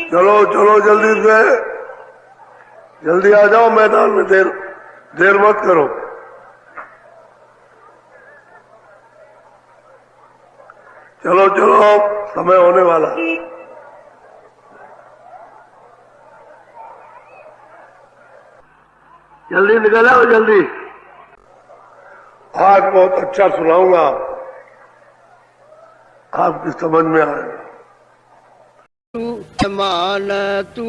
चलो चलो जल्दी से, जल्दी आ जाओ मैदान में, देर मत करो। चलो चलो समय होने वाला। जल्दी निकल आओ जल्दी। आज बहुत अच्छा सुनाऊंगा, आपकी समझ में आएगा। तू मान तू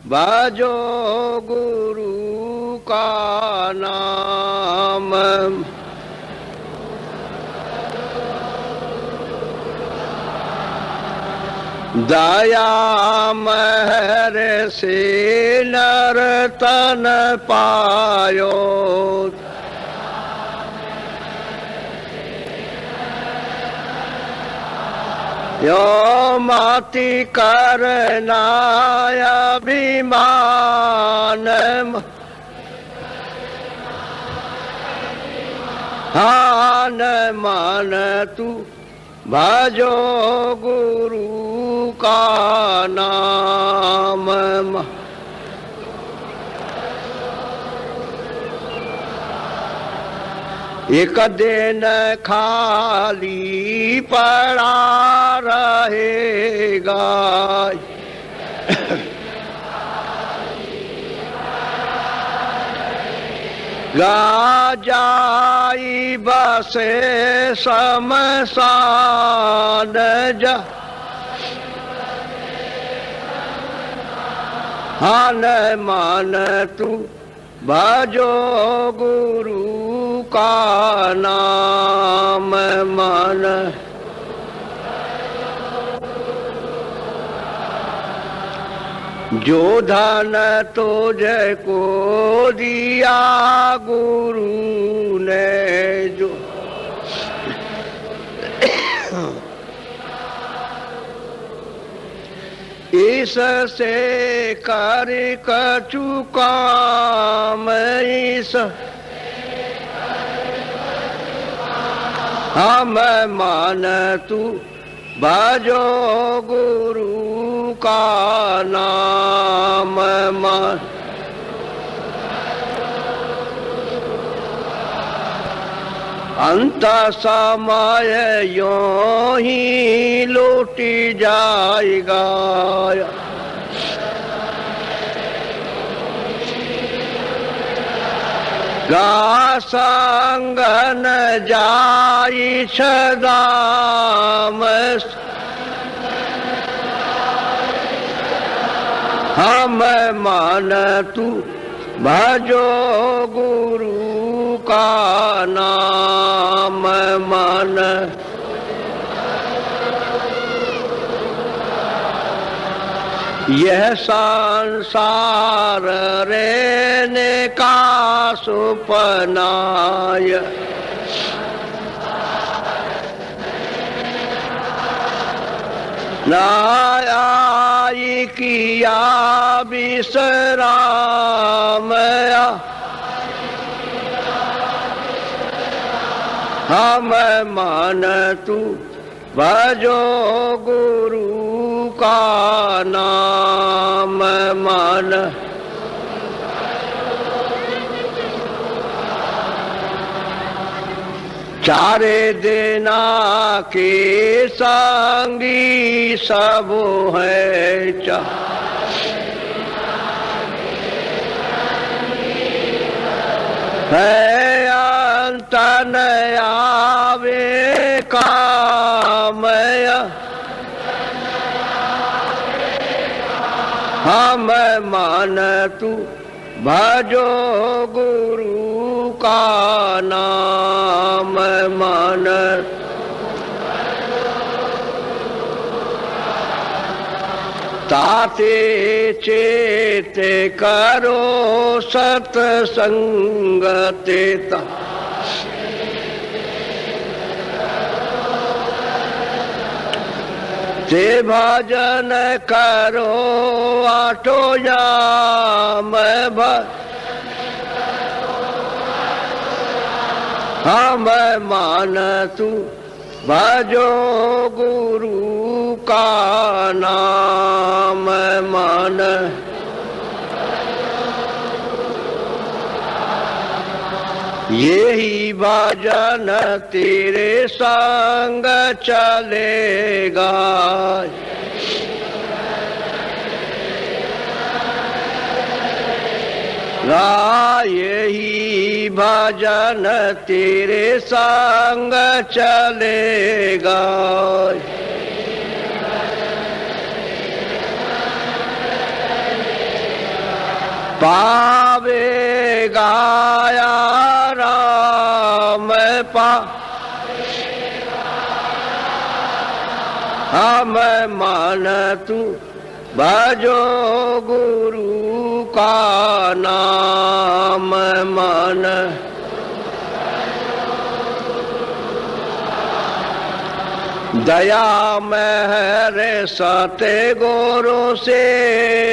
बाजो गुरु का नाम, दया महर से नर तन पायो, यो माति करना अभिमान, हान मान तू भजो गुरु का नाम। एक दिन खाली पड़ा रहेगा, जाई बसे शमशान जा, हान मान तू भजो गुरु का नाम। मान जो धन तुझको दिया गुरु ने, जो इससे कर कछु काम, इस हम मान तू भजो गुरु का नाम। मान अंत समय यों ही लौटी जाएगा, गा संगन जाई छदाम, हम मान तू भजो गुरु का नाम। मान यह संसार रहने का सुपनाय, नाई किया विश्राम, हम मान तू भजो गुरु का नाम। मान चारे देना के संगी सब है, है अंत न आवे काम, हम मान तू भजो गुरु का नाम। मान ताते चेत करो सत्संगते, ते भजन करो आठो याम, हम मान तू भजो गुरु का नाम मन, यही भजन तेरे संग चलेगा। यही भजन तेरे संग चलेगा। पावेगा राम हम मन तू भजो गुरु का नाम मन, दया महर सते गुरु से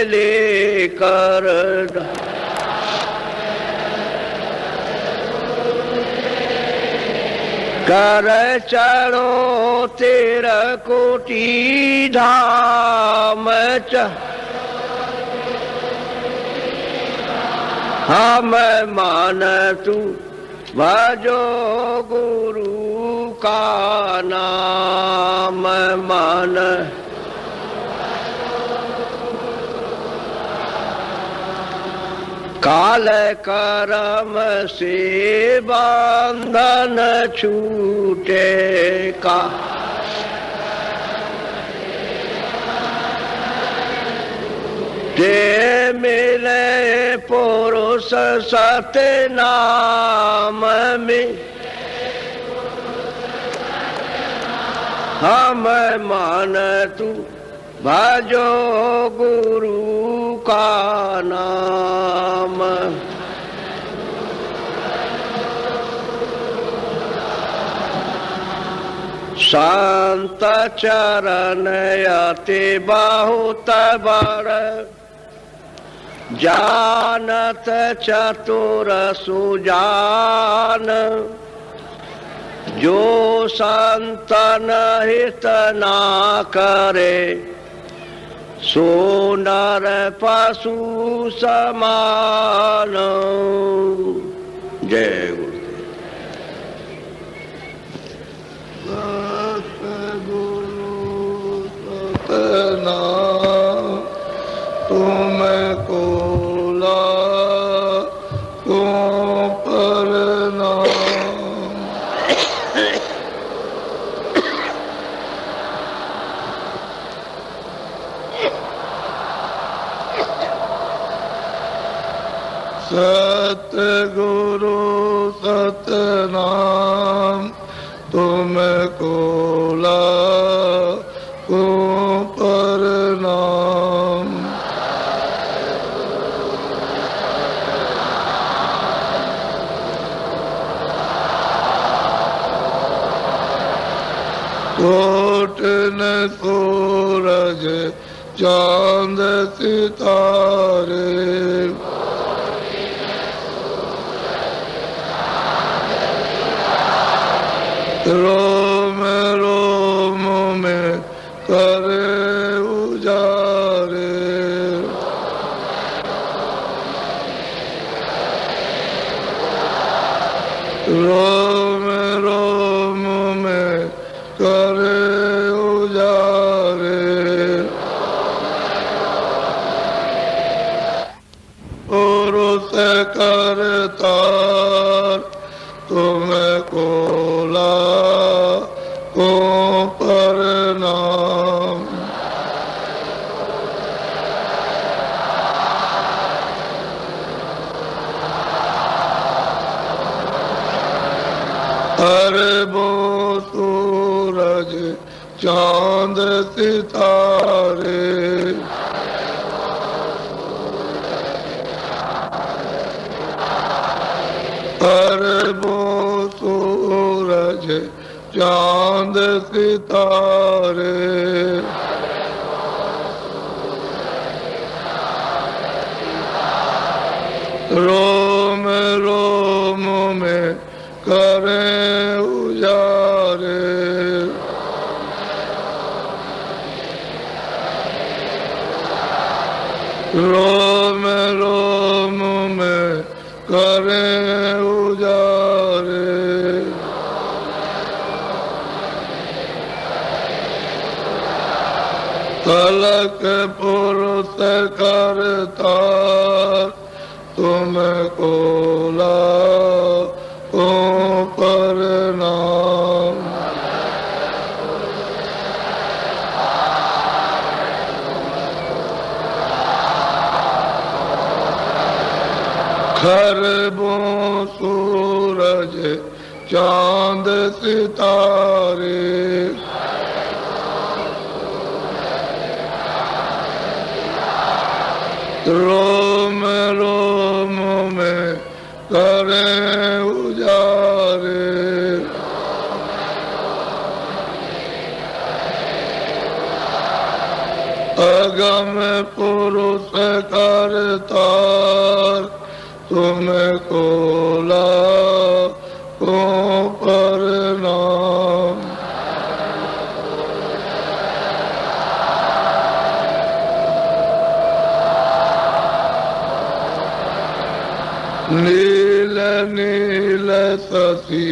लेकर, कर चढ़ो तेरा कोटि धाम हम मान तू भजो गुरु का नाम मन, काल करम से बंधन छूटे का, ते मिले पुरुष सत्य नाम में हम मान तू भजो गुरु का नाम, संत चरण अति बहुत बड़, जानत चतुर सुजान, जो संतन हित ना करे सो नर पशु समान। जय गुरुदेव। तुमको ला तुम पर नाम, सतगुरु सतनाम तुमको ला तुम पर नाम, कोट न सूरज चांद सितारे, रोम रोम में करे उजारे, रोम रोम में करे उजारे, पुरुष करतार तुमको ला को पर नाम, अरबों सूरज चांद सितारे, अरबों सूरज चांद सितारे, रोम रोम में करे उजारे, रोम रोम में करें उजारे, कलक पुरुष करता तुमको लाखों प्रणाम। खरबों सूरज चांद सितारे, रोम रोम में करें उजारे, अगम पुरुष करतार तुमको लाखों प्रणाम। नील नील शशि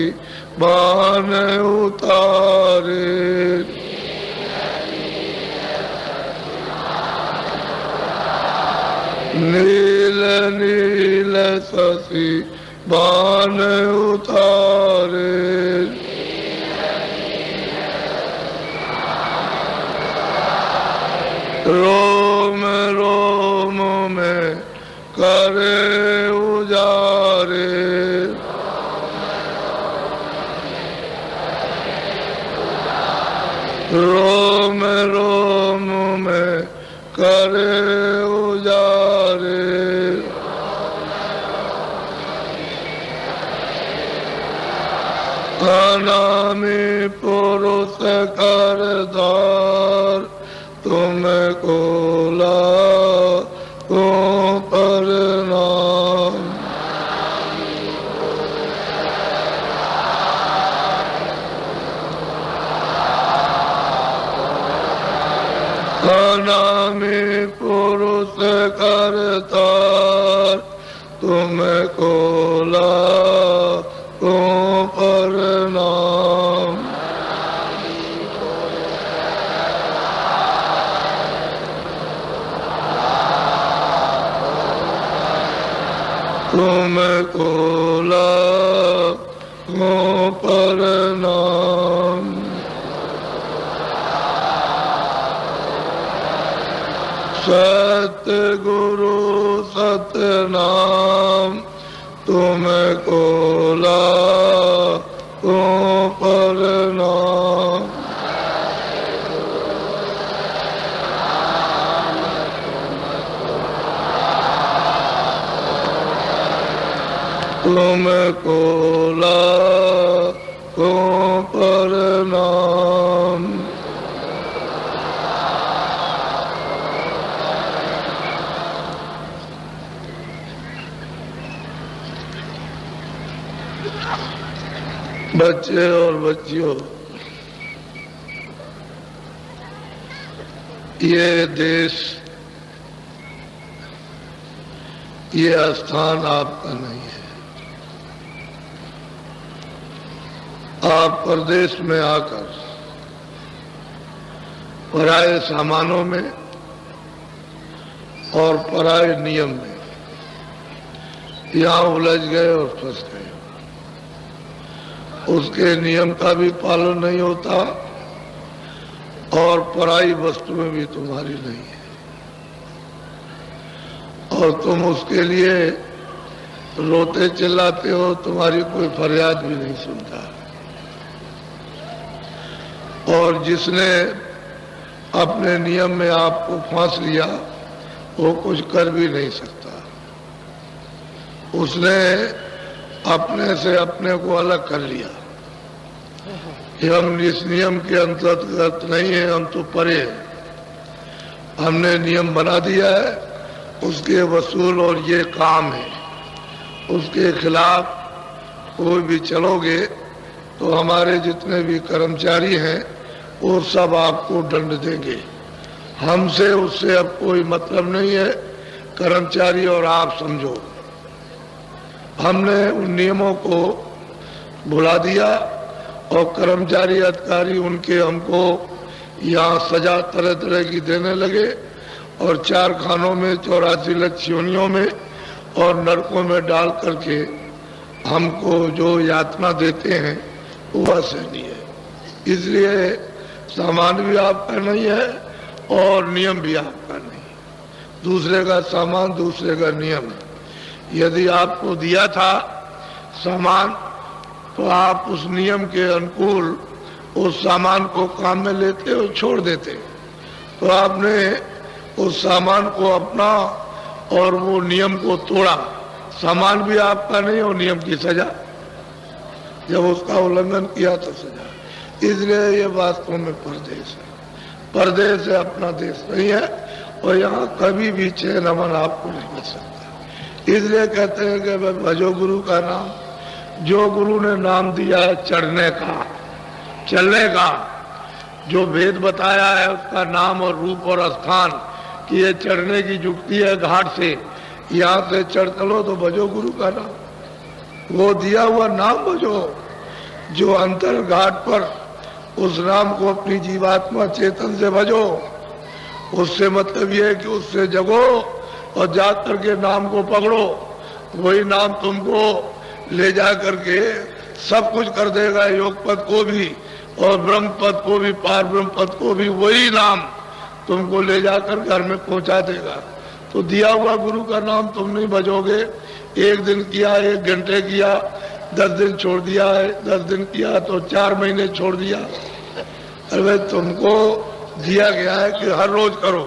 बाण उतारे, नील नील शशि बाण उतारे, रोम रोम में करे उजारे, रोम रोम में करे उजारे, अनामी पुरुष करदार तुमको लाखों प्रणाम। अनामी पुरुष करतार तुमको लाखों प्रणाम। तुमको लाखों प्रणाम। सतगुरु सतनाम तुमको लाखों प्रणाम। तुमको लाखों प्रणाम। बच्चे और बच्चियों, ये देश, ये स्थान आपका नहीं है। आप परदेश में आकर पराये सामानों में और पराये नियम में यहाँ उलझ गए और फंस गए। उसके नियम का भी पालन नहीं होता और पराई वस्तु में भी तुम्हारी नहीं है, और तुम उसके लिए रोते चिल्लाते हो, तुम्हारी कोई फरियाद भी नहीं सुनता। और जिसने अपने नियम में आपको फांस लिया वो कुछ कर भी नहीं सकता। उसने अपने से अपने को अलग कर लिया कि हम इस नियम के अंतर्गत नहीं है, हम तो परे हैं। हमने नियम बना दिया है, उसके वसूल और ये काम है। उसके खिलाफ कोई भी चलोगे तो हमारे जितने भी कर्मचारी हैं वो सब आपको दंड देंगे। हमसे उससे अब कोई मतलब नहीं है। कर्मचारी और आप समझो। हमने उन नियमों को भुला दिया और कर्मचारी अधिकारी उनके हमको यहाँ सजा तरह तरह की देने लगे और 4 खानों में 84 लाख योनियों में और नरकों में डाल करके हमको जो यातना देते हैं वो असहनीय है। इसलिए सामान भी आपका नहीं है और नियम भी आपका नहीं। दूसरे का सामान दूसरे का नियम। यदि आपको दिया था सामान तो आप उस नियम के अनुकूल उस सामान को काम में लेते और छोड़ देते। तो आपने उस सामान को अपना और वो नियम को तोड़ा। सामान भी आपका नहीं और नियम की सजा। जब उसका उल्लंघन किया तो सजा। इसलिए ये वास्तव में परदेश है। परदेश है, अपना देश नहीं है और यहाँ कभी भी चैन अमन आपको नहीं मिल सकता। इसलिए कहते हैं कि भजो गुरु का नाम। जो गुरु ने नाम दिया है चढ़ने का, चलने का, जो भेद बताया है उसका नाम और रूप और स्थान कि ये चढ़ने की जुक्ति है घाट से, यहाँ से चढ़ चलो तो भजो गुरु का नाम। वो दिया हुआ नाम भजो जो अंतर घाट पर उस नाम को अपनी जीवात्मा चेतन से भजो। उससे मतलब ये है कि उससे जगो और जा करके नाम को पकड़ो। वही नाम तुमको ले जा करके सब कुछ कर देगा, योग पद को भी और ब्रह्म पद को भी, पार ब्रह्म पद को भी। वही नाम तुमको ले जाकर घर में पहुंचा देगा। तो दिया हुआ गुरु का नाम तुम नहीं भजोगे। 1 दिन किया, 1 घंटे किया, 10 दिन छोड़ दिया है, 10 दिन किया तो 4 महीने छोड़ दिया। अरे तुमको दिया गया है कि हर रोज करो,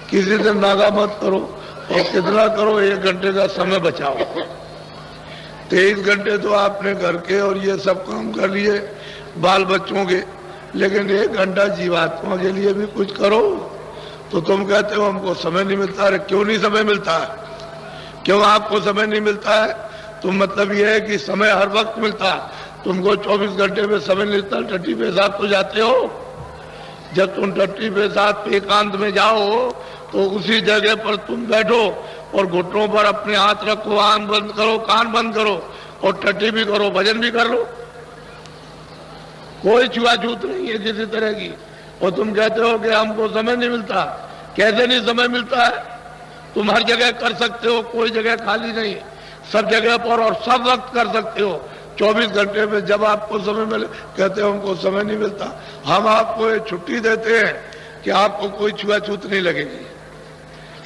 किसी दिन नागा मत करो। और कितना करो, 1 घंटे का समय बचाओ। 23 घंटे तो आपने घर के और ये सब काम कर लिए बाल बच्चों के, लेकिन 1 घंटा जीवात्मा के लिए भी कुछ करो। तो तुम कहते हो हमको समय नहीं मिलता। अरे क्यों नहीं समय मिलता है? क्यों आपको समय नहीं मिलता है? तो मतलब ये है कि समय हर वक्त मिलता है। तुमको 24 घंटे में समय मिलता, टट्टी पेशाब तो जाते हो। जब तुम टट्टी पेशाब एकांत में जाओ तो उसी जगह पर तुम बैठो और घुटनों पर अपने हाथ रखो, आंख बंद करो, कान बंद करो और टट्टी भी करो, भजन भी कर लो। कोई छुआछूत नहीं है किसी तरह की। और तुम कहते हो कि हमको समय नहीं मिलता। कैसे नहीं समय मिलता है? तुम हर जगह कर सकते हो, कोई जगह खाली नहीं, सब जगह पर और सब वक्त कर सकते हो। 24 घंटे में जब आपको समय मिले, कहते हो हमको समय नहीं मिलता। हम आपको ये छुट्टी देते हैं कि आपको कोई छुआछूत नहीं लगेगी।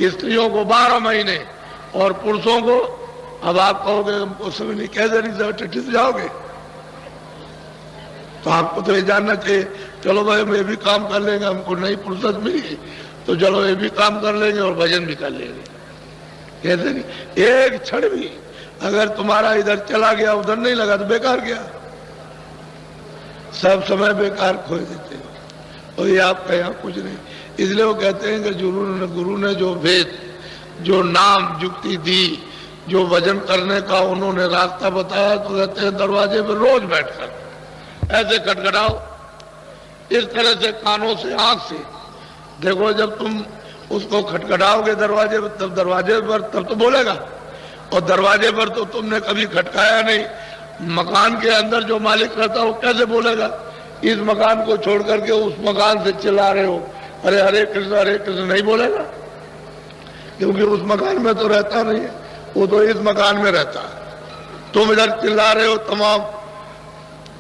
स्त्रियों को 12 महीने और पुरुषों को, अब आप कहोगे हमको समय नहीं, कैसे नहीं समय, टट्टी से जाओगे? तो आपको तो ये जानना चाहिए, चलो भाई हम ये भी काम कर लेंगे, हमको नई फुर्सत मिली तो चलो ये भी काम कर लेंगे और भजन भी कर लेंगे। कहते नहीं, एक क्षण भी अगर तुम्हारा इधर चला गया, उधर नहीं लगा तो बेकार गया। सब समय बेकार खो देते हो और ये आपका यहाँ कुछ नहीं। इसलिए वो कहते हैं कि गुरु ने जो भेद, जो नाम जुक्ति दी, जो भजन करने का उन्होंने रास्ता बताया, तो कहते हैं दरवाजे पर रोज बैठकर ऐसे खटखटाओ, इस तरह से कानों से, आंख से देखो। जब तुम उसको खटखटाओगे दरवाजे पर, तब दरवाजे पर तब तो बोलेगा। और दरवाजे पर तो तुमने कभी खटकाया नहीं। मकान के अंदर जो मालिक रहता है वो कैसे बोलेगा? इस मकान को छोड़ करके उस मकान से चिल्ला रहे हो, अरे हरे कृष्ण नहीं बोलेगा, क्योंकि उस मकान में तो रहता नहीं है, वो तो इस मकान में रहता है। तुम इधर चिल्ला रहे हो तमाम,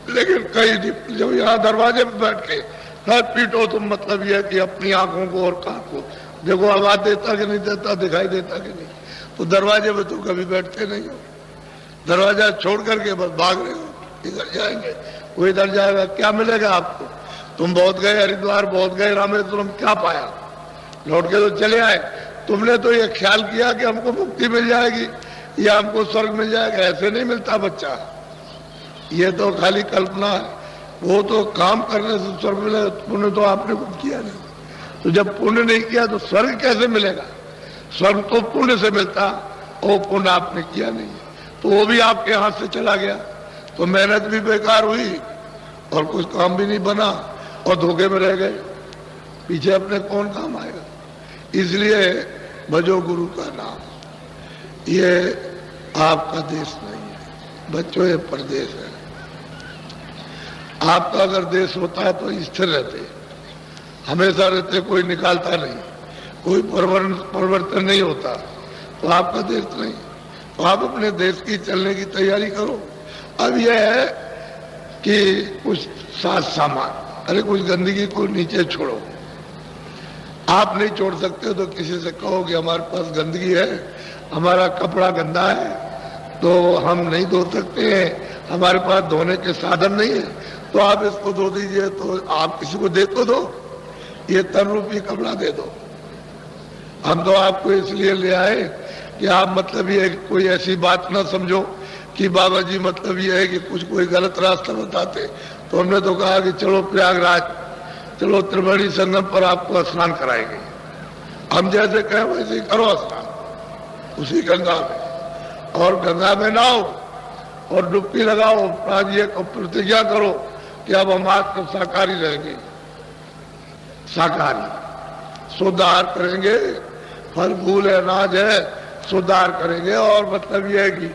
लेकिन कहीं जब यहाँ दरवाजे पर बैठ के न पीटो, तुम मतलब यह कि अपनी आंखों को और कान को देखो, आवाज देता कि नहीं देता, दिखाई देता कि नहीं। तो दरवाजे पे तुम कभी बैठते नहीं हो। दरवाजा छोड़ करके बस भाग रहे हो, इधर जाएंगे वो इधर जाएगा, क्या मिलेगा आपको? तुम बहुत गए हरिद्वार, बहुत गए रामेश्वरम, क्या पाया? लौट के तो चले आए। तुमने तो ये ख्याल किया कि हमको मुक्ति मिल जाएगी या हमको स्वर्ग मिल जाएगा। ऐसे नहीं मिलता बच्चा, ये तो खाली कल्पना है। वो तो काम करने से स्वर्ग मिलेगा, पुण्य तो आपने कुछ किया नहीं। तो जब पुण्य नहीं किया तो स्वर्ग कैसे मिलेगा? स्वर्ग तो पुण्य से मिलता, और पुण्य आपने किया नहीं, तो वो भी आपके हाथ से चला गया। तो मेहनत भी बेकार हुई और कुछ काम भी नहीं बना और धोखे में रह गए। पीछे अपने कौन काम आएगा? इसलिए भजो गुरु का नाम। ये आपका देश नहीं है बच्चों, ये प्रदेश है। आपका अगर देश होता तो स्थिर रहते, हमेशा रहते, कोई निकालता नहीं, कोई परिवर्तन नहीं होता, तो आपका देश नहीं। तो आप अपने देश की चलने की तैयारी करो। अब यह है कि कुछ साथ सामान, अरे कुछ गंदगी को नीचे छोड़ो। आप नहीं छोड़ सकते तो किसी से कहो कि हमारे पास गंदगी है, हमारा कपड़ा गंदा है तो हम नहीं धो सकते हैं, हमारे पास धोने के साधन नहीं है, तो आप इसको धो दीजिए। तो आप किसी को दे तो दो, ये तन रूपी कपड़ा दे दो। हम तो आपको इसलिए ले आए कि आप मतलब ये कोई ऐसी बात ना समझो कि बाबा जी मतलब ये है कि कुछ कोई गलत रास्ता बताते। तो हमने तो कहा कि चलो प्रयागराज, चलो त्रिवेणी संगम पर आपको स्नान कराएंगे। हम जैसे कहें वैसे ही करो स्नान उसी गंगा में, और गंगा में नहाओ और डुबकी लगाओ, आज ये प्रतिज्ञा करो कि अब हम आज तो शाकाहारी रहेंगे, शाकाहारी शुद्ध आहार करेंगे, फल फूल है, अनाज है, शुद्ध आहार करेंगे। और मतलब ये है कि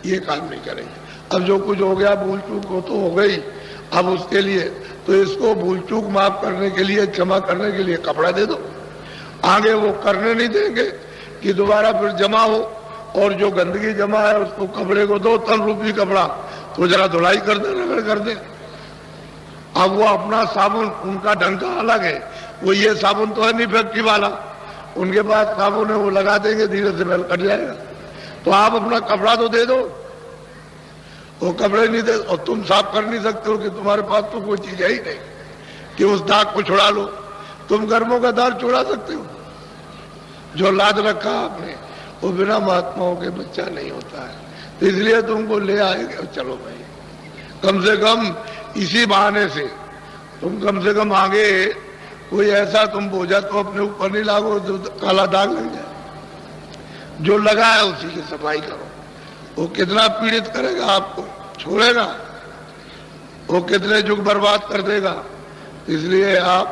ये काम नहीं करेंगे। अब जो कुछ हो गया भूल चूक हो तो हो गई, अब उसके लिए तो इसको भूल चूक माफ करने के लिए, क्षमा करने के लिए कपड़ा दे दो। आगे वो करने नहीं देंगे कि दोबारा फिर जमा हो, और जो गंदगी जमा है उसको कपड़े को दो, तन रूपी कपड़ा, तो जरा धुलाई कर दे, रगड़ कर दे। अब वो अपना साबुन, उनका ढंग का अलग है, वो ये साबुन तो है नहीं फैक्ट्री वाला, उनके पास साबुन है, वो लगा देंगे, धीरे से मैल कट जाएगा। तो आप अपना कपड़ा तो दे दो, वो कपड़े नहीं दे, और तुम साफ कर नहीं सकते हो कि तुम्हारे पास तो कोई चीज है ही नहीं कि उस दाग को छुड़ा लो। तुम कर्मों का दाग छुड़ा सकते हो? जो लाज रखा आपने वो बिना महात्माओं के बच्चा नहीं होता है। तो इसलिए तुमको ले आएंगे। चलो भाई, कम से कम इसी बहाने से तुम कम से कम आगे कोई ऐसा तुम बोझा तो अपने ऊपर नहीं लागो जो काला दाग लग जाए। जो लगा है उसी की सफाई करो। वो कितना पीड़ित करेगा आपको, छोड़ेगा, वो कितने युग बर्बाद कर देगा। इसलिए आप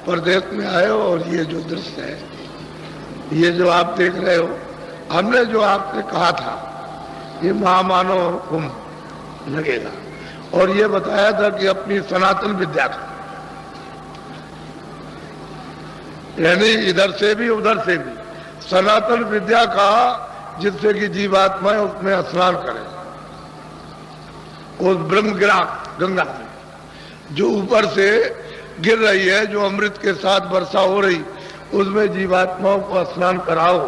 प्रदेश में आए हो, और ये जो दृश्य है, ये जो आप देख रहे हो, हमने जो आपसे कहा था ये महामानव कुंभ लगेगा, और ये बताया था कि अपनी सनातन विद्या का, यानी इधर से भी उधर से भी सनातन विद्या का, जिससे कि जीवात्मा उसमें स्नान करें, उस ब्रह्म गंगा में जो ऊपर से गिर रही है, जो अमृत के साथ वर्षा हो रही, उसमें जीवात्माओं को स्नान कराओ।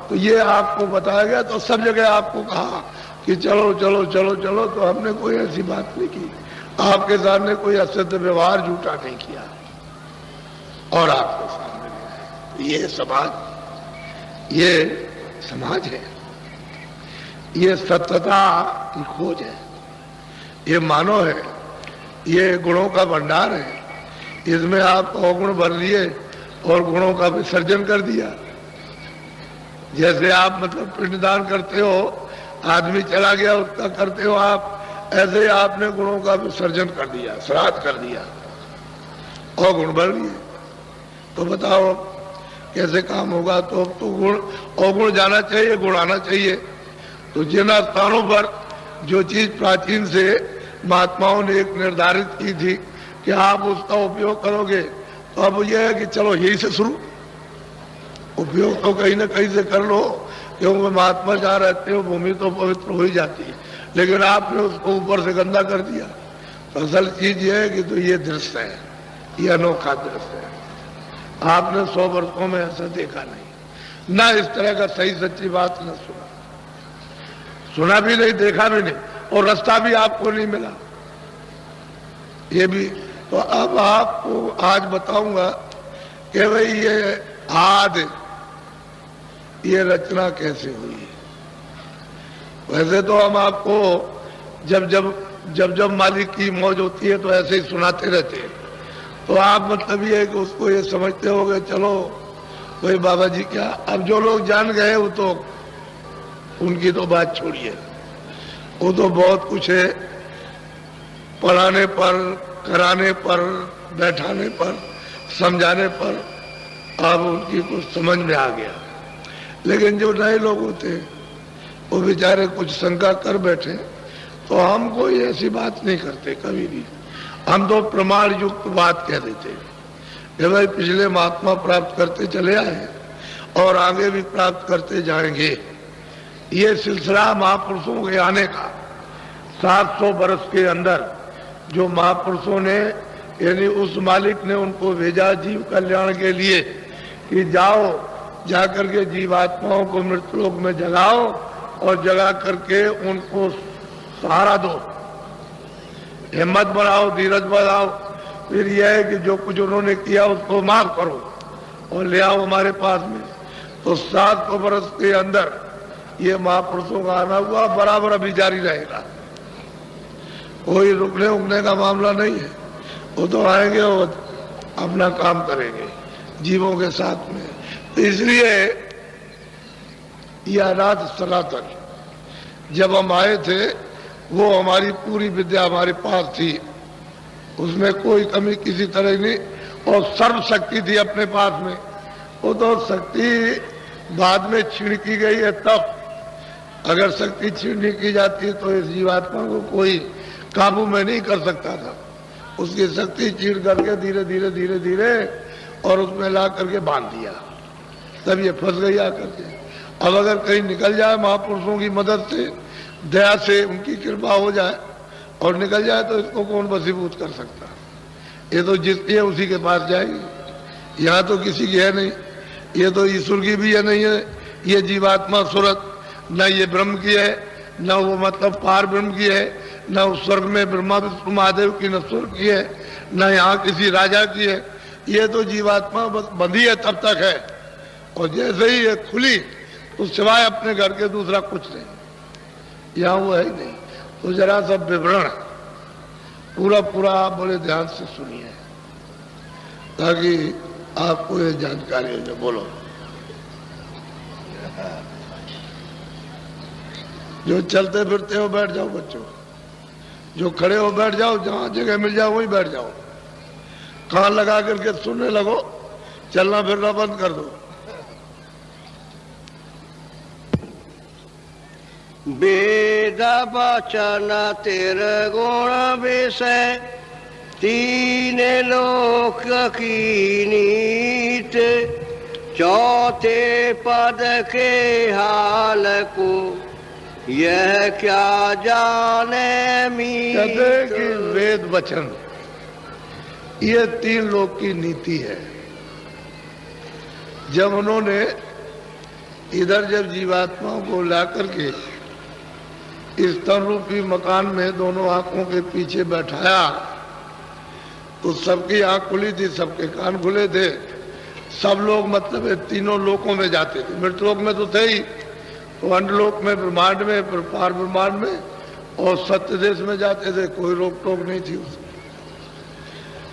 तो ये आपको बताया गया। तो सब जगह आपको कहा कि चलो चलो चलो चलो, तो हमने कोई ऐसी बात नहीं की, आपके सामने कोई असत्य व्यवहार झूठा नहीं किया, और आपके सामने ये समाज है, ये सत्यता की खोज है, ये मानव है, ये गुणों का भंडार है। इसमें आप अवगुण भर लिए और गुणों का विसर्जन कर दिया। जैसे आप मतलब पिंडदान करते हो, आदमी चला गया उसका करते हो आप, ऐसे ही आपने गुणों का विसर्जन कर दिया, श्राद्ध कर दिया और गुण भर लिए। तो बताओ कैसे काम होगा? तो अब तो गुण अवगुण जाना चाहिए, गुण आना चाहिए। तो जिन स्थानों पर जो चीज प्राचीन से महात्माओं ने एक निर्धारित की थी कि आप उसका उपयोग करोगे, तो अब यह है कि चलो यही से शुरू, उपयोग तो कहीं ना कहीं से कर लो, क्योंकि महात्मा जहाँ रहते हो भूमि तो पवित्र हो ही जाती है, लेकिन आपने उसको ऊपर से गंदा कर दिया। तो असल चीज ये है कि तो ये दृश्य है, ये अनोखा दृश्य है। आपने 100 वर्षों में ऐसा देखा नहीं, ना इस तरह का सही सच्ची बात न सुना भी नहीं, देखा भी नहीं, और रास्ता भी आपको नहीं मिला। ये भी तो अब आपको आज बताऊंगा कि भाई ये आदि ये रचना कैसे हुई। वैसे तो हम आपको जब मालिक की मौज होती है तो ऐसे ही सुनाते रहते हैं, तो आप मतलब ये है कि उसको ये समझते होगे चलो भाई बाबा जी क्या। अब जो लोग जान गए वो तो उनकी तो बात छोड़िए, वो तो बहुत कुछ है, पढ़ाने पर, कराने पर, बैठाने पर, समझाने पर अब उनकी कुछ समझ में आ गया। लेकिन जो नए लोग होते हैं वो बेचारे कुछ शंका कर बैठे तो हम कोई ऐसी बात नहीं करते कभी भी। हम तो प्रमाण युक्त बात कह देते हैं कि भाई पिछले महात्मा प्राप्त करते चले आए और आगे भी प्राप्त करते जाएंगे। ये सिलसिला महापुरुषों के आने का 700 वर्ष के अंदर जो महापुरुषों ने यानी उस मालिक ने उनको भेजा जीव कल्याण के लिए कि जाओ जाकर के जीवात्माओं को मृत्युलोक में जगाओ और जगा करके उनको सहारा दो, हिम्मत बढ़ाओ, धीरज बढ़ाओ। फिर यह है कि जो कुछ उन्होंने किया उसको माफ करो और ले आओ हमारे पास में। तो 700 वर्ष के अंदर ये महापुरुषों का आना हुआ, बराबर अभी जारी रहेगा। कोई रुकने उकने का मामला नहीं है। वो तो आएंगे और अपना काम करेंगे जीवों के साथ में। तो इसलिए यह अनाथ सनातन जब हम आए थे वो हमारी पूरी विद्या हमारे पास थी, उसमें कोई कमी किसी तरह नहीं, और सर्व शक्ति थी अपने पास में। वो तो शक्ति बाद में छीन की गई है। तब अगर शक्ति छीन की जाती है तो इस जीवात्मा को कोई काबू में नहीं कर सकता था। उसकी शक्ति छीन करके धीरे धीरे धीरे धीरे और उसमें ला करके बांध दिया, तब ये फंस गई आकर के। अब अगर कहीं निकल जाए महापुरुषों की मदद से, दया से, उनकी कृपा हो जाए और निकल जाए तो इसको कौन वशीभूत कर सकता। ये तो जिसकी है उसी के पास जाएगी। यहाँ तो किसी की है नहीं, ये तो ईश्वर की भी है नहीं है। ये जीवात्मा सूरत न ये ब्रह्म की है, न वो मतलब पार ब्रह्म की है, न उस स्वर्ग में ब्रह्मा विष्णु महादेव की न स्वर्ग की है, न यहाँ किसी राजा की है। ये तो जीवात्मा बंधी है तब तक है, और जैसे ही ये खुली तो सिवाय अपने घर के दूसरा कुछ नहीं, यहाँ वो है ही नहीं। तो जरा सब विवरण पूरा पूरा आप बड़े ध्यान से सुनिए ताकि आपको ये जानकारी हो। बोलो, जो चलते फिरते हो बैठ जाओ बच्चों, जो खड़े हो बैठ जाओ, जहां जगह मिल जाओ वहीं बैठ जाओ। कान लगा करके सुनने लगो, चलना फिरना बंद कर दो। वेद वचन तेरे गुण विषय, तीन लोक की नीत, चौथे पद के हाल को यह क्या जाने मीत। कहते कि वेद वचन ये 3 लोक की नीति है। जब उन्होंने इधर जब जीवात्माओं को ला करके इस तन रूपी मकान में दोनों आंखों के पीछे बैठाया तो सबकी आंख खुली थी, सबके कान खुले थे। सब लोग मतलब तीनों लोकों में जाते थे। मृतलोक में तो थे ही, तो अंडलोक में, ब्रह्मांड में, पार ब्रह्मांड में और सत्य देश में जाते थे। कोई रोक टोक नहीं थी उसमें।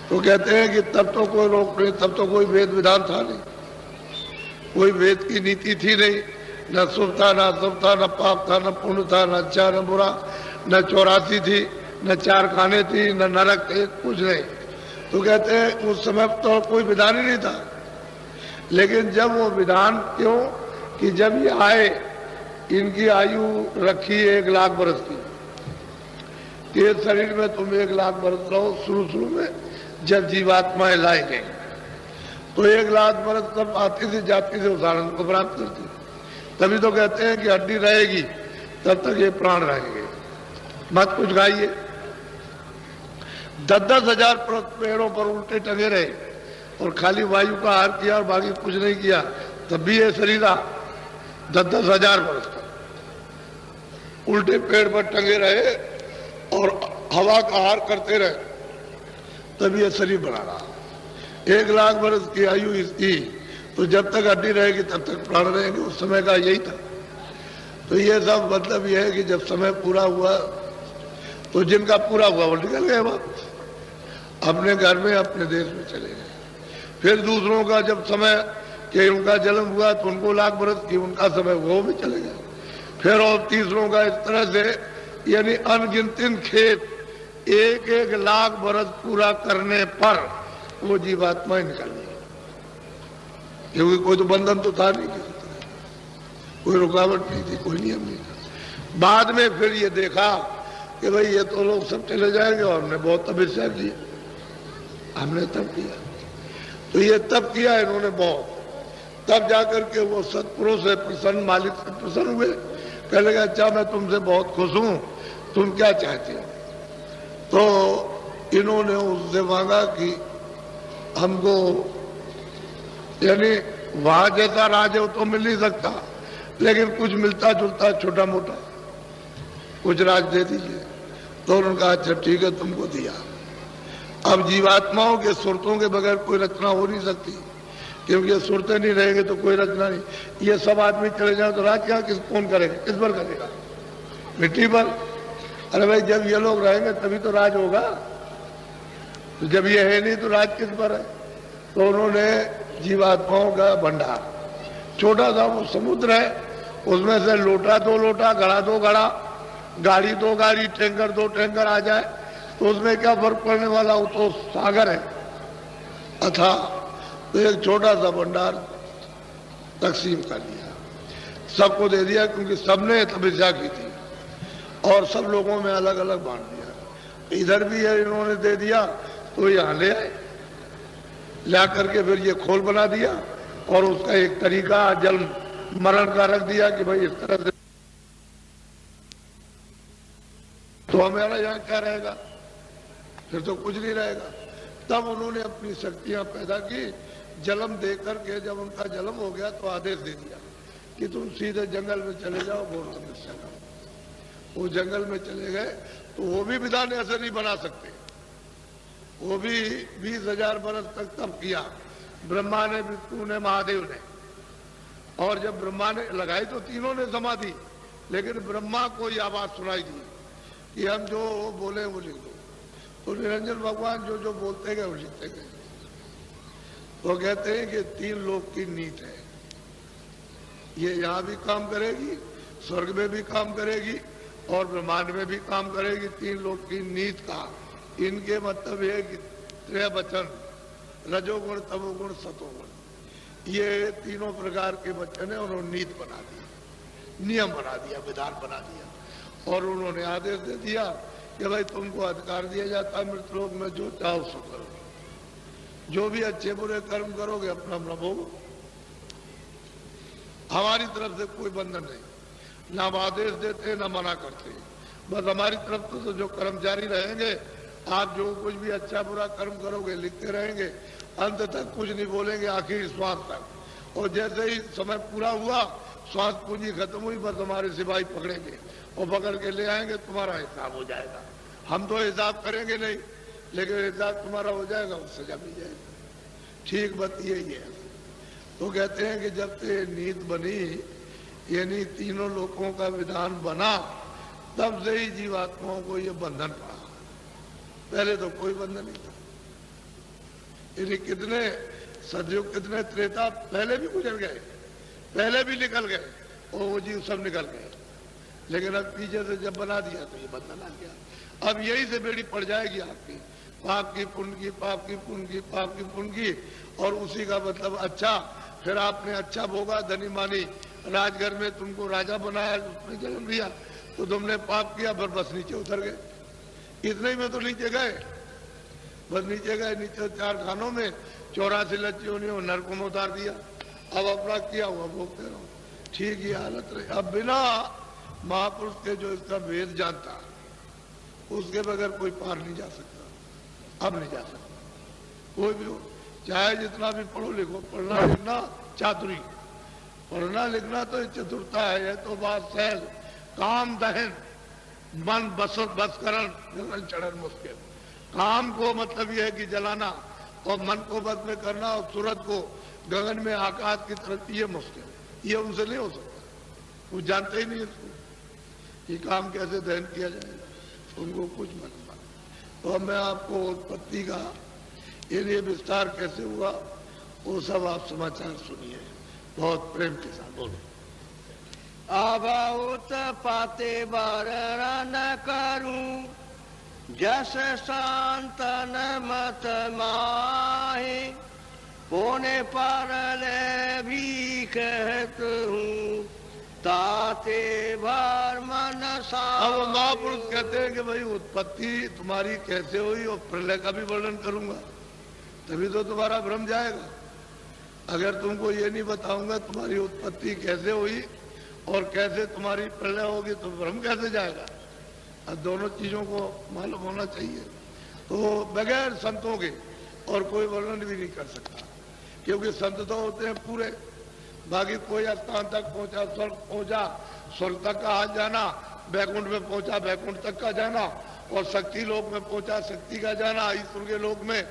तो कहते हैं कि तब तो कोई रोक नहीं, तब तो कोई वेद विधान था नहीं, कोई वेद की नीति थी नहीं। न शुभ था, न अशुभ था, न पाप था, न पुण्य था, न अच्छा न बुरा, न 84 थी, न 4 खाने थी, न नरक थे, कुछ नहीं। तो कहते हैं उस समय तो कोई विधान ही नहीं था। लेकिन जब वो विधान, क्यों कि जब ये आए, इनकी आयु रखी 1 लाख बरस की, कि शरीर में तुम 1 लाख बरस रहो। शुरू में जब जीवात्माएं लाई गई तो 1 लाख बरस तब आती थी जाती थी उस आनंद को प्राप्त करती। तभी तो कहते हैं कि हड्डी रहेगी तब तक ये प्राण रहेंगे। मत कुछ गाइए। 10-10 हजार पेड़ों पर उल्टे टंगे रहे और खाली वायु का आहार किया और बाकी कुछ नहीं किया, तब भी ये शरीर 10-10 हजार वर्ष तक उल्टे पेड़ पर टंगे रहे और हवा का आहार करते रहे, तभी ये शरीर बना रहा। 1 लाख वर्ष की आयु इसकी, तो जब तक हड्डी रहेगी तब तक प्राण रहेंगे। उस समय का यही था। तो ये सब मतलब यह है कि जब समय पूरा हुआ तो जिनका पूरा हुआ वो निकल गए वापस अपने घर में, अपने देश में चले गए। फिर दूसरों का जब समय कि उनका जन्म हुआ तो उनको 1 लाख बरस की उनका समय, वो भी चले गए। फिर और तीसरों का इस तरह से, यानी अनगिनतिन खेत 1-1 लाख बरस पूरा करने पर वो जीवात्माएं निकल गई, क्योंकि कोई तो बंधन तो था नहीं किसी तरह। कोई रुकावट नहीं थी, कोई नियम नहीं था। बाद में फिर ये देखा कि भाई ये तो लोग सब चले जाएंगे, और हमने बहुत तपस्या की, हमने तब किया। तो ये तब किया इन्होंने बहुत, तब जाकर के वो सतपुरुष से प्रसन्न, मालिक से प्रसन्न हुए। कहने लगा अच्छा मैं तुमसे बहुत खुश हूं, तुम क्या चाहते हो? तो इन्होंने उससे मांगा कि हमको, यानी वहां जैसा राज है तो मिल नहीं सकता, लेकिन कुछ मिलता जुलता छोटा मोटा कुछ राज दे दीजिए। तो उन्होंने कहा अच्छा ठीक है, तुमको दिया। अब जीवात्माओं के सुरतों के बगैर कोई रचना हो नहीं सकती, क्योंकि ये सुरतें नहीं रहेंगे तो कोई रचना नहीं। ये सब आदमी चले जाए तो राज क्या कौन करेगा, किस पर करेगा? मिट्टी पर। अरे भाई जब ये लोग रहेंगे तभी तो राज होगा, तो जब ये है नहीं तो राज किस पर है? तो उन्होंने जीवात्माओं का भंडार, छोटा सा वो समुद्र है, उसमें से लोटा दो लोटा, घड़ा दो घड़ा, गाड़ी दो गाड़ी, टैंकर दो टैंकर आ जाए तो उसमें क्या फर्क पड़ने वाला, वो तो सागर है अथा। तो एक छोटा सा भंडार तकसीम कर दिया, सबको दे दिया, क्योंकि सबने तपस्या की थी और सब लोगों में अलग अलग बांट दिया। इधर भी है इन्होंने दे दिया, तो यहाँ ले आए, ला करके फिर ये खोल बना दिया और उसका एक तरीका जल मरण का रख दिया कि भाई इस तरह से, तो हमारा यहाँ क्या रहेगा, फिर तो कुछ नहीं रहेगा। तब उन्होंने अपनी शक्तियां पैदा की, जलम दे करके जब उनका जलम हो गया तो आदेश दे दिया कि तुम सीधे जंगल में चले जाओ, घोर तपस्या करो। वो जंगल में चले गए, तो वो भी विधान ऐसे नहीं बना सकते, वो भी 20,000 बरस तक तप किया, ब्रह्मा ने, विष्णु ने, महादेव ने। और जब ब्रह्मा ने लगाई तो तीनों ने समाधि, लेकिन ब्रह्मा को ये आवाज सुनाई दी कि हम जो बोले वो लिख दो। तो निरंजन भगवान जो जो बोलते गए वो लिखते गए। तो कहते हैं कि 3 लोक की नीत है, ये यहाँ भी काम करेगी, स्वर्ग में भी काम करेगी और ब्रह्मांड में भी काम करेगी। 3 लोक की नीत का इनके मतलब है कि त्रय वचन, रजोगुण, तमोगुण, सतोगुण, ये तीनों प्रकार के वचन है, उन्होंने नीत बना दी, नियम बना दिया, विधान बना दिया। और उन्होंने आदेश दे दिया कि भाई तुमको अधिकार दिया जाता है मृतलोक में, जो चाहो सो करो, जो भी अच्छे बुरे कर्म करोगे अपना अपना भोगो, हमारी तरफ से कोई बंधन नहीं, ना हम आदेश देते ना मना करते, बस हमारी तरफ से तो जो कर्मचारी रहेंगे, आप जो कुछ भी अच्छा बुरा कर्म करोगे लिखते रहेंगे, अंत तक कुछ नहीं बोलेंगे, आखिर श्वास तक। और जैसे ही समय पूरा हुआ, श्वास पूंजी खत्म हुई, बस हमारे सिपाही पकड़ेंगे और पकड़ के ले आएंगे, तुम्हारा हिसाब हो जाएगा। हम तो हिसाब करेंगे नहीं, लेकिन हिसाब तुम्हारा हो जाएगा, और सजा मिल जाएगी। ठीक बात यही है। तो कहते हैं कि जब से नीत बनी, यानी तीनों लोकों का विधान बना, तब से ही जीवात्माओं को ये बंधन पड़ा। पहले तो कोई बंधन नहीं था। यानी कितने सतयुग, कितने त्रेता पहले भी गुजर गए, पहले भी निकल गए, और वो जीव सब निकल गए, लेकिन अब पीछे से जब बना दिया तो ये बंधन आ गया। अब यही से बेड़ी पड़ जाएगी आपकी, पाप की पुण्य की, पाप की पुण्य की, पाप की पुण्य की, और उसी का मतलब अच्छा। फिर आपने अच्छा भोगा, धनी मानी, राजघर में तुमको राजा बनाया, उसने जन्म दिया, तो तुमने पाप किया, फिर बस नीचे उतर गए। इतने ही में तो नीचे गए, बस नीचे गए, नीचे 4 खानों में 84 लच्चियों ने नरकों में उतार दिया। अब अपना किया हुआ भोगते रहो। ठीक ही हालत रही। अब बिना महापुरुष के जो इसका वेद जानता, उसके बगैर कोई पार नहीं जा सकता, अब नहीं जा सकता कोई भी हो, चाहे जितना भी पढ़ो लिखो। पढ़ना लिखना चातुरी, पढ़ना लिखना तो चतुरता है, तो बात सहज, काम दहन, मन बसकरण, गगन चढ़न मुश्किल। काम को मतलब यह है कि जलाना, और मन को बस में करना, और सूरत को गगन में आकाश की तरफ, ये मुश्किल, ये उनसे नहीं हो सकता, वो जानते ही नहीं इसको कि काम कैसे दहन किया जाएगा, उनको कुछ मालूम। तो मैं आपको उत्पत्ति का ये विस्तार कैसे हुआ वो सब आप समाचार सुनिए, बहुत प्रेम के साथ बोलो। अभूत पाते वर्णन करूं, जस शांतन मत माहे, पुण्य परले भी कहत हूँ, ताते भर मन अब महापुरुष कहते हैं कि भाई उत्पत्ति तुम्हारी कैसे हुई और प्रलय का भी वर्णन करूंगा, तभी तो तुम्हारा भ्रम जाएगा। अगर तुमको ये नहीं बताऊंगा तुम्हारी उत्पत्ति कैसे हुई और कैसे तुम्हारी प्रलय होगी तो भ्रम कैसे जाएगा। अब दोनों चीजों को मालूम होना चाहिए। तो बगैर संतों के और कोई वर्णन भी नहीं कर सकता, क्योंकि संत तो होते हैं पूरे। बाकी कोई स्थान तक पहुंचा, स्वर्ग तक का हाथ जाना, बैकुंठ में पहुंचा बैकुंठ तक का जाना, और शक्ति लोक में पहुंचा शक्ति का जाना, ईश्वर के लोक में,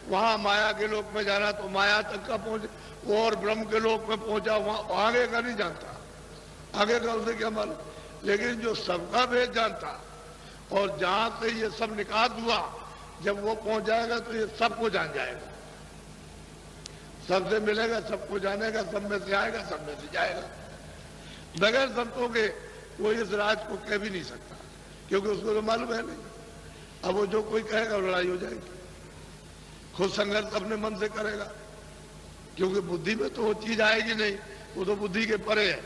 वहां माया के लोक में जाना तो माया तक का पहुंचे, और ब्रह्म के लोक में पहुंचा वहां आगे का नहीं जानता, आगे का उसे क्या मालूम। लेकिन जो सबका भेद जानता और जहां से ये सब निकास हुआ, जब वो पहुंच जाएगा तो ये सबको जान जाएगा, सबसे मिलेगा, सबको जानेगा, सब में से आएगा, सब में से जाएगा। बगैर संतों के वो इस राज को कह भी नहीं सकता, क्योंकि उसको तो मालूम है नहीं। अब वो जो कोई कहेगा लड़ाई हो जाएगी। खुद संघर्ष अपने मन से करेगा, क्योंकि बुद्धि में तो वो चीज आएगी नहीं, वो तो बुद्धि के परे है,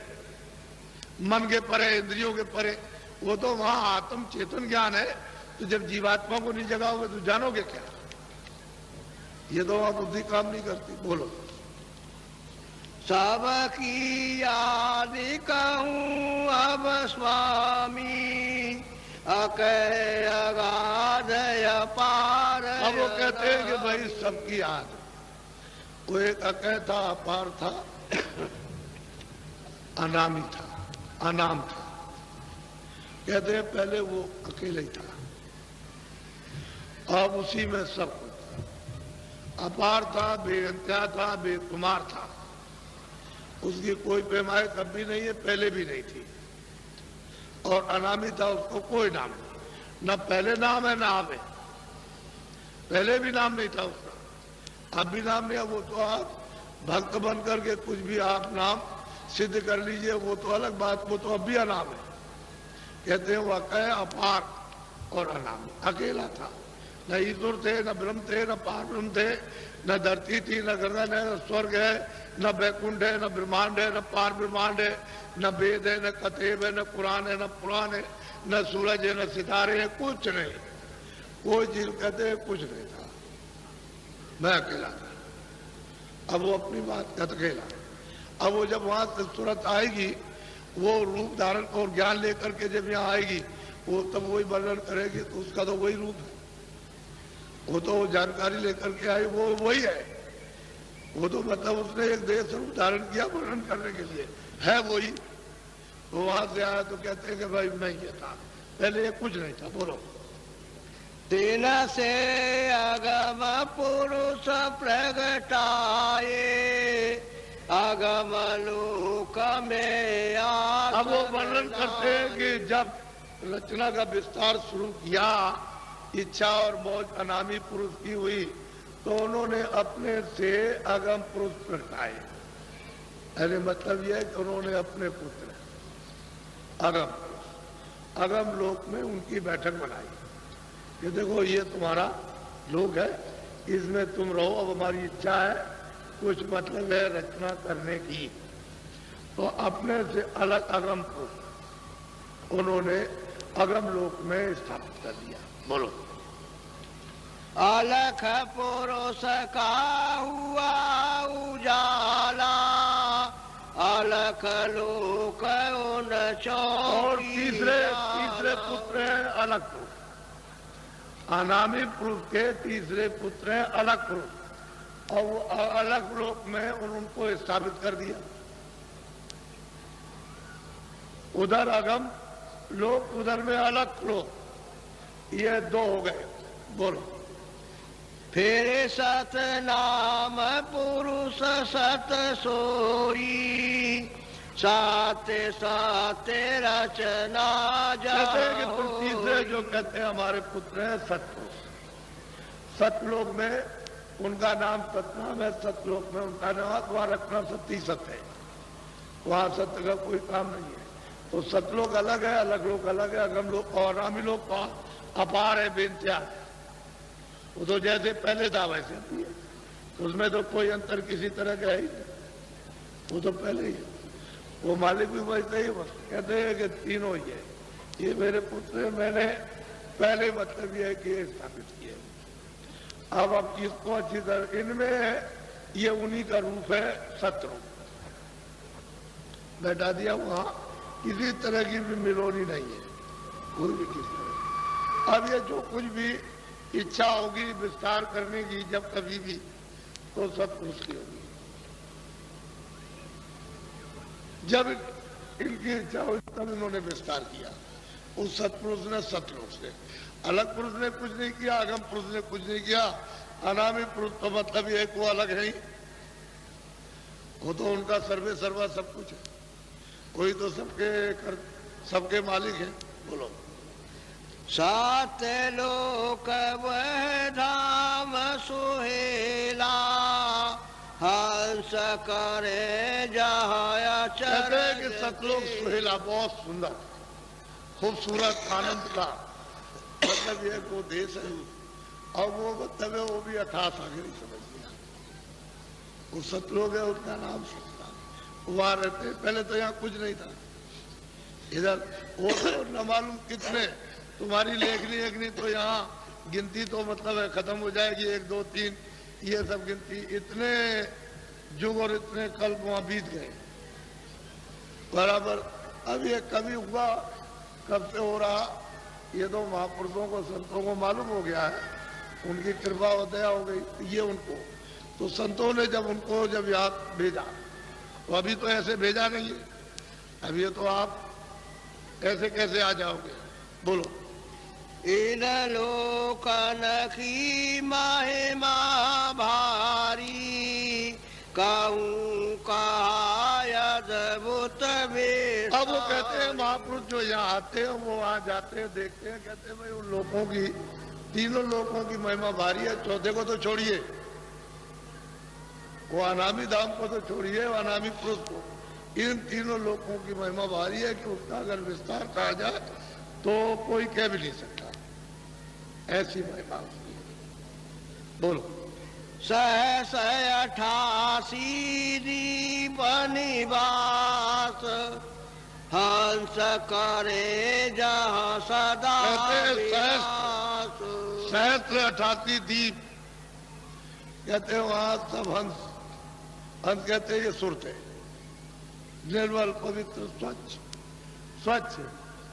मन के परे, इंद्रियों के परे। वो तो वहां आत्म चेतन ज्ञान है। तो जब जीवात्मा को नहीं जगाओगे तो जानोगे क्या। ये तो वहां बुद्धि काम नहीं करती। बोलो। सबकी याद कहूँ अब स्वामी, अकय अगाध अपार। अब वो कहते हैं कि भाई सबकी याद, वो एक अकय था, अपार था, अनामी था, अनाम था। कहते हैं पहले वो अकेले ही था, अब उसी में सब कुछ था। अपार था, बेअंत्या था, बेकुमार था, उसकी कोई पैमाए कभी नहीं है, पहले भी नहीं थी। और अनामी था, उसको कोई नाम नहीं, न पहले नाम है न अब है। पहले भी नाम नहीं था उसका, अब भी नाम नहीं है। वो तो आप भक्त बन करके कुछ भी आप नाम सिद्ध कर लीजिए, वो तो अलग बात, वो तो अब भी अनाम है। कहते हैं वो अकय, अपार और अनाम, अकेला था। न ईश्वर थे, न ब्रह्म थे, न पार ब्रह्म थे, न धरती थी, न गगन है, न स्वर्ग है, न बैकुंठ है, न ब्रह्मांड है, न पार ब्रह्मांड है, न वेद है, न कतेब है, न कुरान है, न पुराण है, न सूरज है, न सितारे है, कुछ नहीं। कोई चीज कहते हैं कुछ नहीं था, मैं अकेला था। अब वो अपनी बात कहते अकेला। अब वो जब वहां से सूरत आएगी, वो रूप धारण और ज्ञान लेकर के जब यहाँ आएगी, वो तब वही वर्णन करेगी, तो उसका तो वही रूप है। वो तो जानकारी लेकर के आई, वो वही है। वो तो मतलब उसने एक देह स्वरूप धारण किया वर्णन करने के लिए, है वही। वो वहां से आया तो कहते हैं कि भाई मैं ये था, पहले ये कुछ नहीं था। बोलो। तीन से अगम पुरुष प्रगटाए, अगम लोक में आस। अब वो वर्णन करते हैं कि जब रचना का विस्तार शुरू किया, इच्छा और मौज अनामी पुरुष की हुई, तो उन्होंने अपने से अगम पुरुष प्रगटाए। अरे मतलब यह है कि उन्होंने अपने पुत्र अगम पुरुष, अगम लोक में उनकी बैठक बनाई। ये देखो, ये तुम्हारा लोक है, इसमें तुम रहो। अब हमारी इच्छा है, कुछ मतलब है रचना करने की, तो अपने से अलग अगम पुरुष उन्होंने अगम लोक में स्थापित कर दिया। बोलो। अलख पुरुष का हुआ उजाला, अलख लोक उन और तीसरे पुत्र हैं अलग पुरुष। अनामी पुरुष के तीसरे पुत्र हैं अलग पुरुष, और वो अलग लोक में उनको स्थापित कर दिया। उधर अगम लोक, उधर में अलग लोक, ये दो हो गए। बोलो। फिर सत नाम पुरुष सत सोई, साते साते रचना जाओ। तीसरे जो कहते हैं हमारे पुत्र हैं सतपुरुष, सतलोक में उनका नाम सतनाम है, सतलोक में उनका नाम, वहां रखना सत्य सत्य है, वहां सत्य का कोई काम नहीं है। तो सतलोक अलग है, अलग लोक अलग है, अगम लोक और अनामी लोक अपार है, बेंत्या है। वो तो जैसे पहले था वैसे भी है, उसमें तो कोई अंतर किसी तरह का है ही नहीं, वो तो पहले ही है। वो मालिक भी वैसे ही कहते हैं कि तीनों ही है, ये मेरे पुत्र हैं, मैंने पहले मतलब ये है कि ये स्थापित किए। अब आप किसको अच्छी तरह इनमें है, ये उन्हीं का रूप है शत्रु, बैठा दिया वहां, किसी तरह की भी मिलोनी नहीं है, कोई भी किस तरह। अब ये जो कुछ भी इच्छा होगी विस्तार करने की जब कभी भी, तो सत्पुरुष की होगी। जब इनकी इच्छा हुई तब इन्होंने विस्तार किया। उस सत्पुरुष ने सतपुरुष से, अलग पुरुष ने कुछ नहीं किया, आगम पुरुष ने कुछ नहीं किया। अनामी पुरुष तो मतलब ये को अलग है ही, वो तो उनका सर्वे सर्वा सब कुछ है, कोई तो सबके मालिक है। बोलो। सात लोक वह धाम सुहेला, हंस करे जहाया चरण। कि सतलोक सुहेला बहुत सुंदर खूबसूरत आनंद का मतलब ये को देश है, और वो मतलब है वो भी अथाह सागर ही समझ लिया। वो सतलोक है, उसका नाम सतलोक। वहां रहते पहले तो यहाँ कुछ नहीं था, इधर वो तो न मालूम कितने, तुम्हारी लेखनी तो यहाँ गिनती तो मतलब है खत्म हो जाएगी, 1 2 3 ये सब गिनती, इतने युग और इतने कल वहां बीत गए बराबर। अब ये कभी हुआ, कब से हो रहा, ये तो महापुरुषों को संतों को मालूम हो गया है, उनकी कृपा और दया हो गई ये उनको। तो संतों ने जब उनको जब याद भेजा, तो अभी तो ऐसे भेजा नहीं है, अब ये तो आप ऐसे कैसे आ जाओगे। बोलो। इन लोकन की महिमा भारी, कहूँ कहा अद्भुत में। अब वो कहते हैं महापुरुष जो यहाँ आते हैं वो वहां जाते हैं, देखते हैं, कहते हैं भाई उन लोगों की, तीनों लोगों की महिमा भारी है, चौथे को तो छोड़िए, वो अनामी धाम को तो छोड़िए, अनामी पुरुष को, इन तीनों लोगों की महिमा भारी है कि उसका अगर विस्तार कहा जाए तो कोई कह भी नहीं सकता, ऐसी महिमा उसकी है। बोलो। सहस 88 दीप निवास, हंस करे जहाँ सदा विलास। सहस्त्र 88 दीप कहते हैं वहां सब हंस, हंस कहते हैं ये सुरत है, निर्मल पवित्र स्वच्छ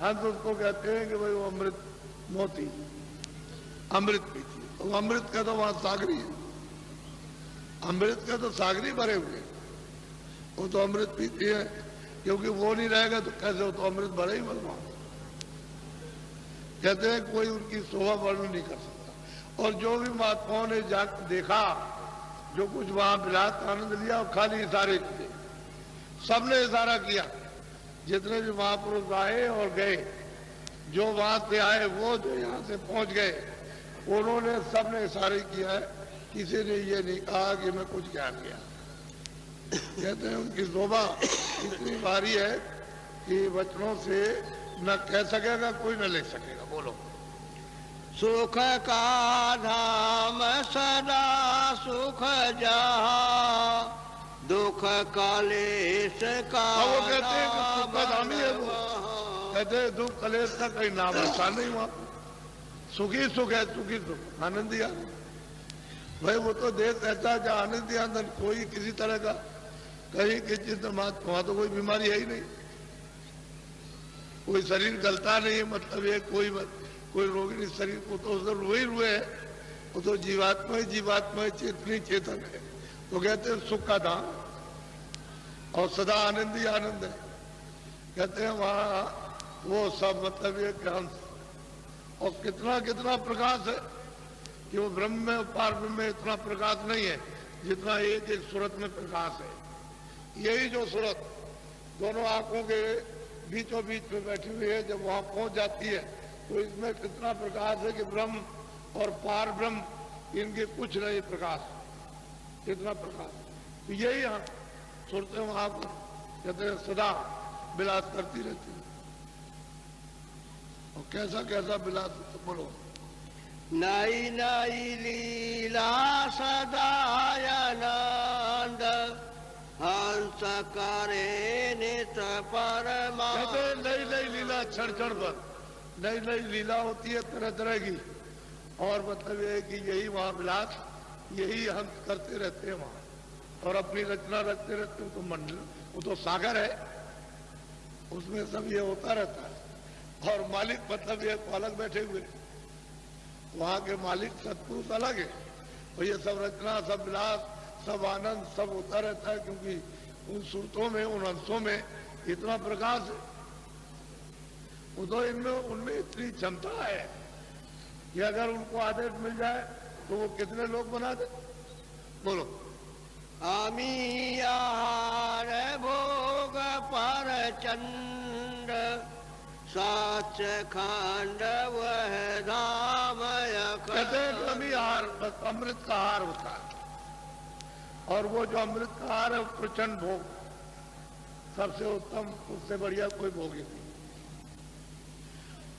हंस उसको कहते हैं कि भाई वो अमृत मोती अमृत पीती है, तो अमृत का तो वहां सागरी है, अमृत का तो सागरी भरे हुए, वो तो अमृत पीती है, क्योंकि वो नहीं रहेगा तो कैसे, हो तो अमृत भरे ही भगवान। कहते हैं कोई उनकी शोभा वर्णन नहीं कर सकता। और जो भी महात्माओं ने देखा, जो कुछ वहां विलास आनंद लिया, और खाली इशारे किए, सबने इशारा किया, जितने भी महापुरुष आए और गए, जो वहां से आए वो जो यहाँ से पहुंच गए, उन्होंने सबने इशारे किया है, किसी ने ये नहीं कहा कि मैं कुछ ज्ञान गया। कहते हैं उनकी शोभा इतनी भारी है कि वचनों से न कह सकेगा कोई, न लिख सकेगा। बोलो। सुख का धाम सदा सुख जहाँ, दुख कलेश का वो कहते हैं कि सुख का धाम ही है वो, कहते हैं दुख कलेश का कहीं नाम निशान नहीं वहां, सुखी सुख है, सुखी सुख, आनंद ही आनंद। भाई वो तो देश ऐसा जहाँ आनंद ही आनंद, कोई किसी तरह का कहीं किसी वहां तो कोई बीमारी है ही नहीं, कोई शरीर गलता नहीं है, मतलब ये कोई रोगी नहीं, शरीर को तो उधर रुए ही रुए है, वो तो जीवात्मा ही जीवात्मा है, चेतनी चेतन है। तो कहते हैं सुख का धाम और सदा आनंद ही आनंद है। कहते हैं वहां वो सब मतलब ये हंस, और कितना कितना प्रकाश है कि वो ब्रह्म में पार ब्रह्म में इतना प्रकाश नहीं है जितना एक एक सूरत में प्रकाश है। यही जो सूरत दोनों आंखों के बीचों बीच में बैठी हुई है, जब वहां पहुंच जाती है तो इसमें कितना प्रकाश है कि ब्रह्म और पार ब्रह्म इनके कुछ नहीं प्रकाश, कितना प्रकाश। तो यही यहाँ सुरतें वहां पर कहते हैं सदा विलास करती रहती है, और कैसा कैसा विलास। तो बोलो। नई नई लीला सदानंद, हंस दास करे नित परमा। कहते हैं नई नई लीला क्षण क्षण पर नई नई लीला होती है तरह तरह की, और मतलब ये है कि यही वहां विलास, यही हम करते रहते हैं वहां, और अपनी रचना रचते रहते हैं। तो मंडल वो तो सागर है, उसमें सब ये होता रहता है। और मालिक मतलब ये अलग बैठे हुए, वहां के मालिक सतपुरुष अलग है, और ये सब रचना, सब विलास, सब आनंद सब होता रहता है, क्योंकि उन सूरतों में, उन अंशों में इतना प्रकाश है। वो तो इनमें उनमें इतनी क्षमता है कि अगर उनको आदेश मिल जाए तो वो कितने लोग बना दे। बोलो। अमी आहार भोग पर चंड साच खंड वह धाम कहते हैं कि अमी आहार बस अमृत का आहार होता है, और वो जो अमृत का आहार है प्रचंड भोग, सबसे उत्तम, उससे बढ़िया कोई भोग ही नहीं।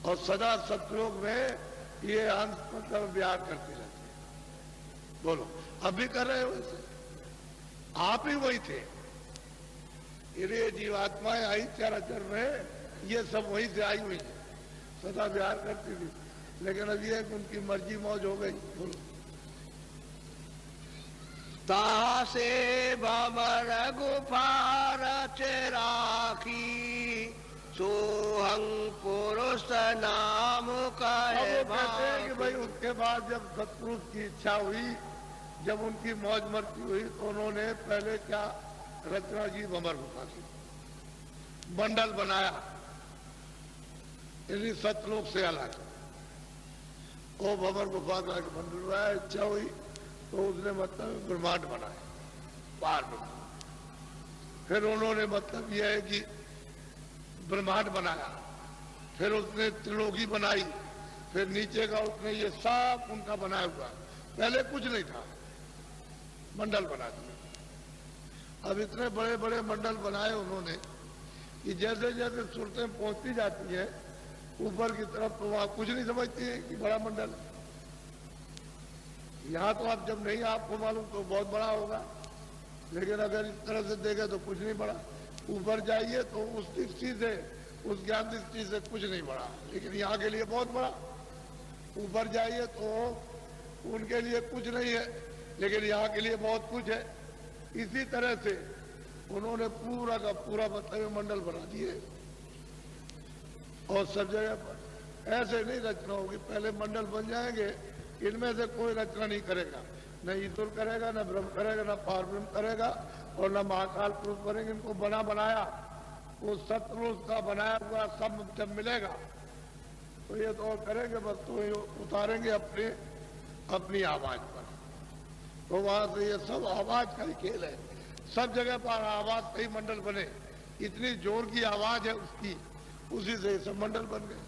और सदा सतलोक में ये अंश मतलब विहार करते रहते हैं। बोलो, अब भी कर रहे हो वैसे, आप ही वही थे। ये जीवात्माएं आई चराचर में, ये सब वहीं से आई हुई है, सदा विहार करती थी। लेकिन अब ये उनकी मर्जी मौज हो गई। बोलो। तासे भवर गुफार राखी सोहं पुरुष नाम कहे। वो कहते हैं कि भाई उसके बाद जब सतपुरुष की इच्छा हुई, जब उनकी मौज मस्ती हुई, तो उन्होंने पहले क्या रचना की, भंवर गुफा की मंडल बनाया, यानी सतलोक से अलग। वो भंवर गुफा का मंडल बनाया, इच्छा हुई तो उसने मतलब ब्रह्मांड बनाया बाहर में। फिर उन्होंने मतलब यह है कि ब्रह्मांड बनाया, फिर उसने त्रिलोकी बनाई, फिर नीचे का उसने ये सब उनका बनाया हुआ, पहले कुछ नहीं था, मंडल बना दिए। अब इतने बड़े बड़े मंडल बनाए उन्होंने कि जैसे जैसे सूरतें पहुंचती जाती हैं ऊपर की तरफ, तो वहां कुछ नहीं समझती है कि बड़ा मंडल। यहां तो आप जब नहीं आपको मालूम तो बहुत बड़ा होगा, लेकिन अगर इस तरह से देखे तो कुछ नहीं बड़ा। ऊपर जाइए तो उस दृष्टि से, उस ज्ञान दृष्टि से कुछ नहीं बड़ा, लेकिन यहाँ के लिए बहुत बड़ा। ऊपर जाइए तो उनके लिए कुछ नहीं है, लेकिन यहाँ के लिए बहुत कुछ है। इसी तरह से उन्होंने पूरा का पूरा मतलब मंडल बना दिए, और सब जगह पर ऐसे नहीं रचना होगी। पहले मंडल बन जाएंगे, इनमें से कोई रचना नहीं करेगा, न ईश्वर करेगा, न ब्रह्म करेगा, न पार ब्रह्म करेगा, और न महाकाल पुरुष करेंगे। इनको बना बनाया वो सतपुरुष का बनाया हुआ सब जब मिलेगा तो ये तो और करेंगे बस, तो ये उतारेंगे अपनी आवाज पर। तो वहां से ये सब आवाज का ही खेल है, सब जगह पर आवाज का ही मंडल बने, इतनी जोर की आवाज है उसकी, उसी से सब मंडल बन गए।